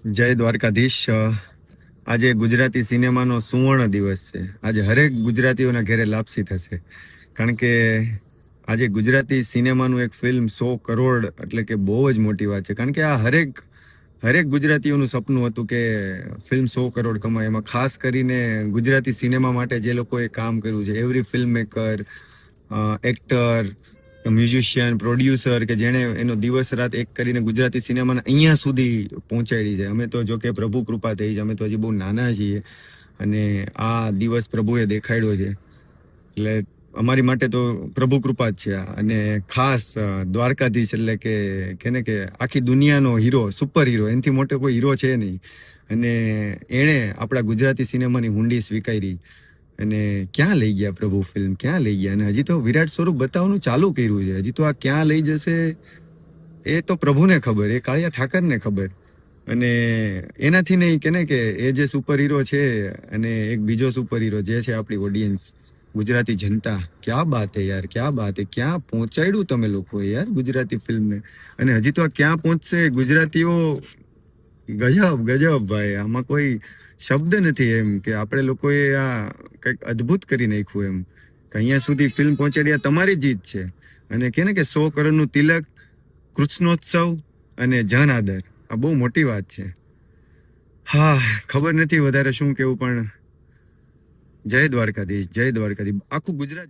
જય દ્વારકાધીશ. આજે ગુજરાતી સિનેમાનો સુવર્ણ દિવસ છે. આજે હરેક ગુજરાતીઓના ઘરે લાપસી થશે, કારણ કે આજે ગુજરાતી સિનેમાનું એક ફિલ્મ 100 કરોડ એટલે કે બહુ જ મોટી વાત છે. કારણ કે આ હરેક હરેક ગુજરાતીઓનું સપનું હતું કે ફિલ્મ 100 કરોડ કમાય. એમાં ખાસ કરીને ગુજરાતી સિનેમા માટે જે લોકોએ કામ કર્યું છે, every film maker, actor, musician, producer, કે જેણે એનો દિવસ રાત એક કરીને ગુજરાતી સિનેમાને અહીંયા સુધી પહોંચાડી છે. અમે તો જો કે પ્રભુ કૃપા થઈ છે, અમે તો હજી બહુ નાના છીએ અને આ દિવસ પ્રભુએ દેખાડ્યો છે, એટલે અમારી માટે તો પ્રભુ કૃપા જ છે. અને ખાસ દ્વારકાધીશ એટલે કે કે આખી દુનિયાનો હીરો, સુપર હીરો, એનાથી મોટો કોઈ હીરો છે નહીં. અને એણે આપણા ગુજરાતી સિનેમાની હુંડી સ્વીકારી અને ક્યાં લઈ ગયા પ્રભુ ફિલ્મ, ક્યાં લઈ ગયા. અને હજી તો વિરાટ સ્વરૂપ બતાવવાનું ચાલુ કર્યું છે. હજી તો આ ક્યાં લઈ જશે એ તો પ્રભુને ખબર, એ કાળિયા ઠાકરને ખબર. અને એનાથી નહીં કે એ જે સુપર હીરો છે અને એક બીજો સુપર હીરો જે છે આપણી ઓડિયન્સ, ગુજરાતી જનતા. ક્યાં બાત હે યાર, ક્યાં બાત હે. ક્યાં પહોંચાડ્યું તમે લોકોએ યાર ગુજરાતી ફિલ્મને. અને હજી તો આ ક્યાં પહોંચશે ગુજરાતીઓ. ગજબ ગજબ ભાઈ, આમાં કોઈ શબ્દ નથી એમ કે આપણે લોકોએ આ કંઈક અદ્ભુત કરી નાખ્યું એમ, કે અહીંયા સુધી ફિલ્મ પહોંચાડી. આ તમારી જીત છે. અને કે 100 કરોડનું તિલક, કૃષ્ણોત્સવ અને જન આદર, આ બહુ મોટી વાત છે. હા, ખબર નથી વધારે શું કેવું, પણ જય દ્વારકાધીશ, જય દ્વારકાધીશ. આખું ગુજરાત